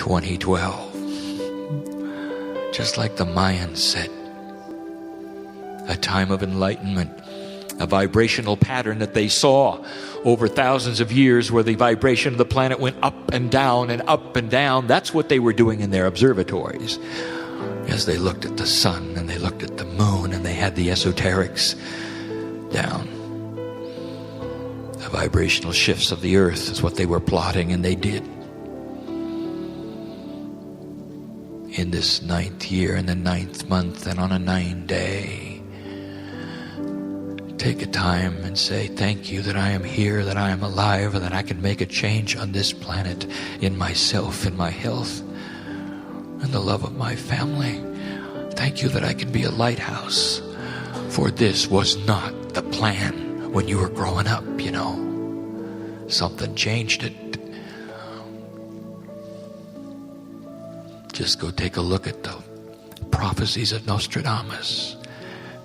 2012. Just like the Mayans said, a time of enlightenment, a vibrational pattern that they saw over thousands of years where the vibration of the planet went up and down and up and down. That's what they were doing in their observatories as they looked at the sun and they looked at the moon and they had the esoterics down. The vibrational shifts of the earth is what they were plotting, and they did. In this 9th year, in the 9th month, and on a 9-day, take a time and say, thank you that I am here, that I am alive, and that I can make a change on this planet in myself, in my health, and the love of my family. Thank you that I can be a lighthouse, for this was not the plan when you were growing up, you know. Something changed it. Just go take a look at the prophecies of Nostradamus.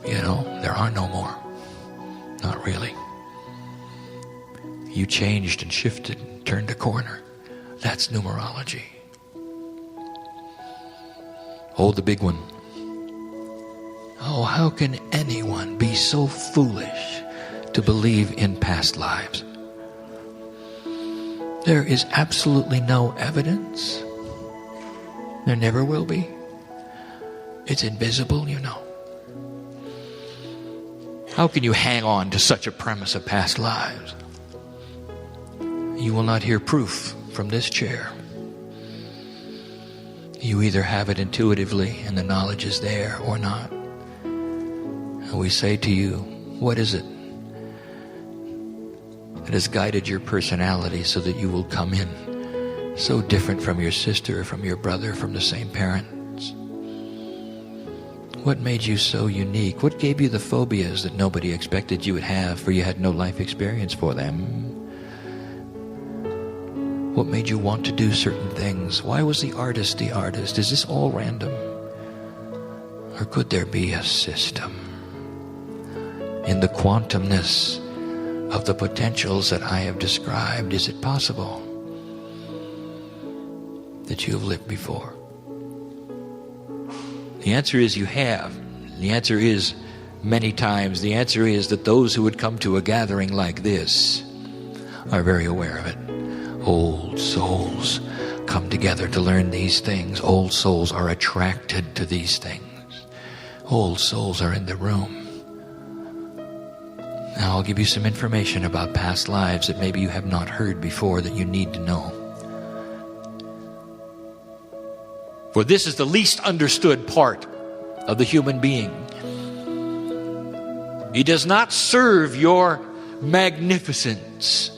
You know, there are no more. Not really. You changed and shifted and turned a corner. That's numerology. Hold the big one. Oh, how can anyone be so foolish to believe in past lives? There is absolutely no evidence. There never will be. It's invisible, you know. How can you hang on to such a premise of past lives? You will not hear proof from this chair. You either have it intuitively and the knowledge is there or not. And we say to you, what is it that has guided your personality so that you will come in so different from your sister, from your brother, from the same parents? What made you so unique? What gave you the phobias that nobody expected you would have, for you had no life experience for them? What made you want to do certain things? Why was the artist the artist? Is this all random? Or could there be a system in the quantumness of the potentials that I have described? Is it possible that you have lived before? The answer is you have. The answer is many times. The answer is that those who would come to a gathering like this are very aware of it. Old souls come together to learn these things. Old souls are attracted to these things. Old souls are in the room. Now I'll give you some information about past lives that maybe you have not heard before that you need to know. For this is the least understood part of the human being. It does not serve your magnificence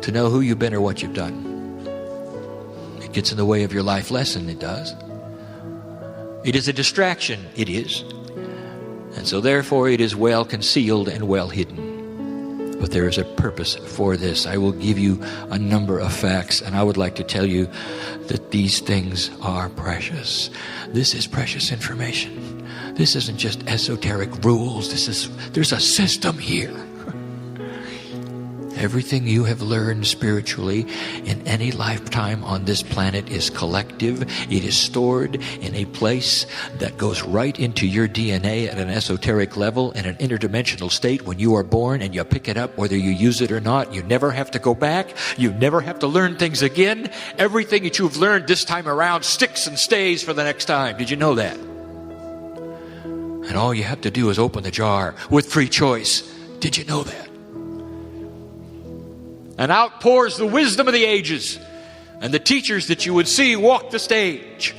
to know who you've been or what you've done. It gets in the way of your life lesson, it does. It is a distraction, it is. And so therefore it is well concealed and well hidden. But there is a purpose for this. I will give you a number of facts, and I would like to tell you that these things are precious. This is precious information. This isn't just esoteric rules. There's a system here. Everything you have learned spiritually in any lifetime on this planet is collective. It is stored in a place that goes right into your DNA at an esoteric level in an interdimensional state when you are born, and you pick it up whether you use it or not. You never have to go back. You never have to learn things again. Everything that you've learned this time around sticks and stays for the next time. Did you know that? And all you have to do is open the jar with free choice. Did you know that? And out pours the wisdom of the ages. And the teachers that you would see walk the stage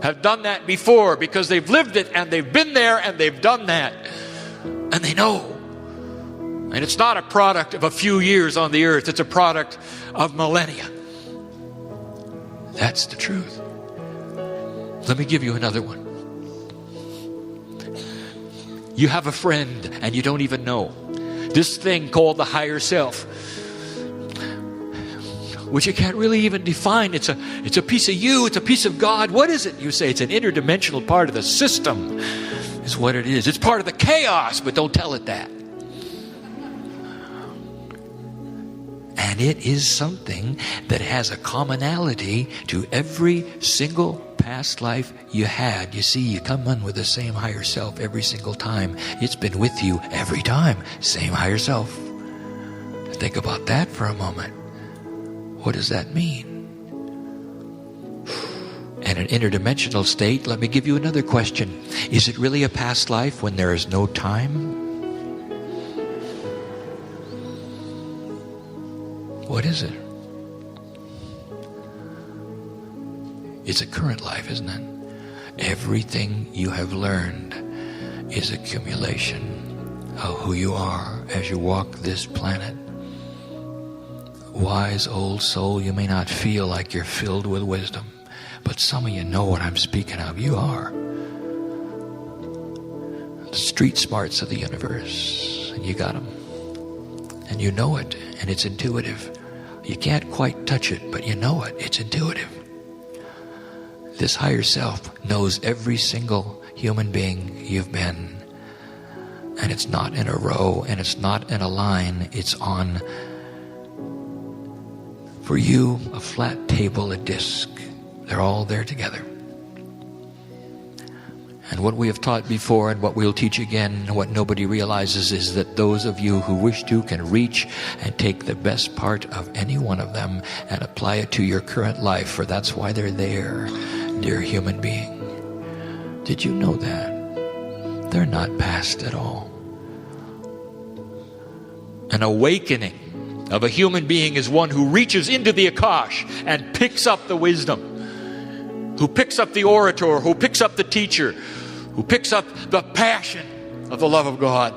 have done that before, because they've lived it and they've been there and they've done that. And they know. And it's not a product of a few years on the earth. It's a product of millennia. That's the truth. Let me give you another one. You have a friend and you don't even know. This thing called the higher self, which you can't really even define. It's a piece of you. It's a piece of God. What is it? You say it's an interdimensional part of the system is what it is. It's part of the chaos, but don't tell it that. And it is something that has a commonality to every single past life you had. You see, you come in with the same higher self every single time. It's been with you every time. Same higher self. Think about that for a moment. What does that mean? And an interdimensional state, let me give you another question. Is it really a past life when there is no time? What is it? It's a current life, isn't it? Everything you have learned is accumulation of who you are as you walk this planet. Wise old soul, you may not feel like you're filled with wisdom, but some of you know what I'm speaking of. You are. The street smarts of the universe, and you got them. And you know it, and it's intuitive. You can't quite touch it, but you know it. It's intuitive. This higher self knows every single human being you've been. And it's not in a row, and it's not in a line. It's on, for you, a flat table, a disc. They're all there together. And what we have taught before and what we'll teach again, what nobody realizes is that those of you who wish to can reach and take the best part of any one of them and apply it to your current life, for that's why they're there, dear human being. Did you know that? They're not past at all. An awakening of a human being is one who reaches into the Akash and picks up the wisdom, who picks up the orator, who picks up the teacher, who picks up the passion of the love of God.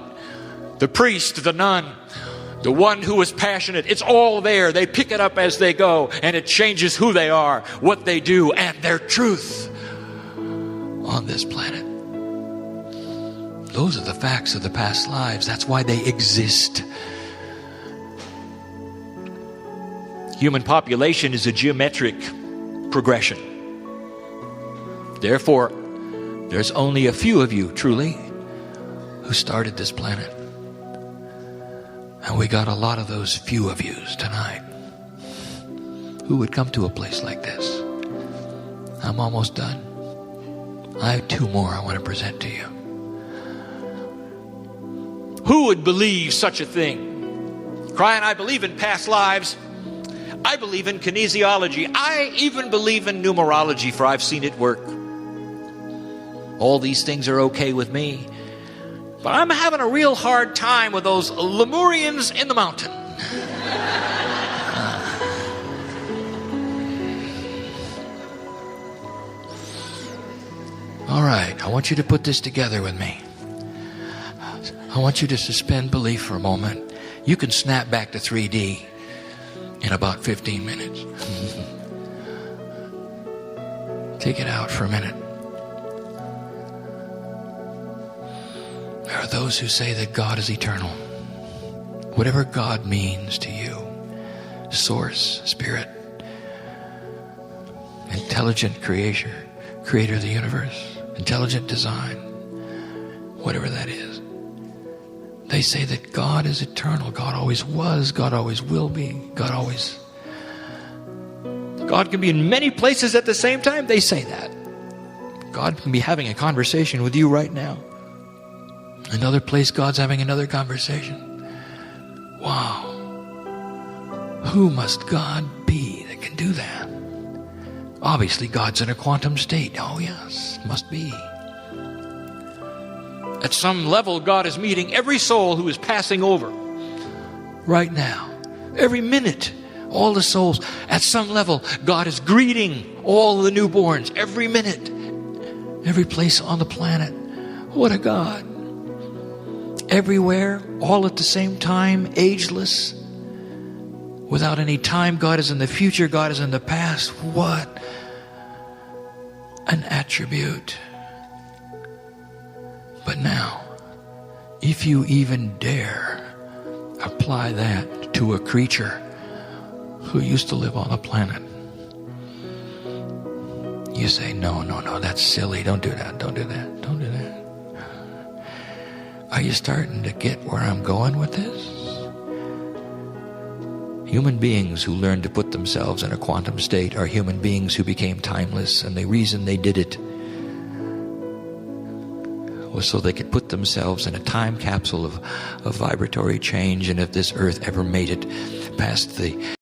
The priest, the nun, the one who is passionate. It's all there. They pick it up as they go, and it changes who they are, what they do, and their truth on this planet. Those are the facts of the past lives. That's why they exist. Human population is a geometric progression. Therefore, there's only a few of you, truly, who started this planet. And we got a lot of those few of yous tonight. Who would come to a place like this? I'm almost done. I have two more I want to present to you. Who would believe such a thing? Kryon, I believe in past lives. I believe in kinesiology. I even believe in numerology, for I've seen it work. All these things are okay with me. But I'm having a real hard time with those Lemurians in the mountain. All right, I want you to put this together with me. I want you to suspend belief for a moment. You can snap back to 3D in about 15 minutes. Take it out for a minute. There are those who say that God is eternal. Whatever God means to you, source, spirit, intelligent creator of the universe, intelligent design, whatever that is. They say that God is eternal. God always was. God always will be. God can be in many places at the same time. They say that. God can be having a conversation with you right now. Another place, God's having another conversation. Wow. Who must God be that can do that? Obviously, God's in a quantum state. Oh, yes, must be. At some level, God is meeting every soul who is passing over right now. Every minute, all the souls. At some level, God is greeting all the newborns every minute. Every place on the planet. What a God. Everywhere, all at the same time, ageless. Without any time, God is in the future, God is in the past. What an attribute. But now, if you even dare apply that to a creature who used to live on the planet, you say, no, that's silly. Don't do that. Are you starting to get where I'm going with this? Human beings who learned to put themselves in a quantum state are human beings who became timeless, and the reason they did it was so they could put themselves in a time capsule of vibratory change, and if this earth ever made it past the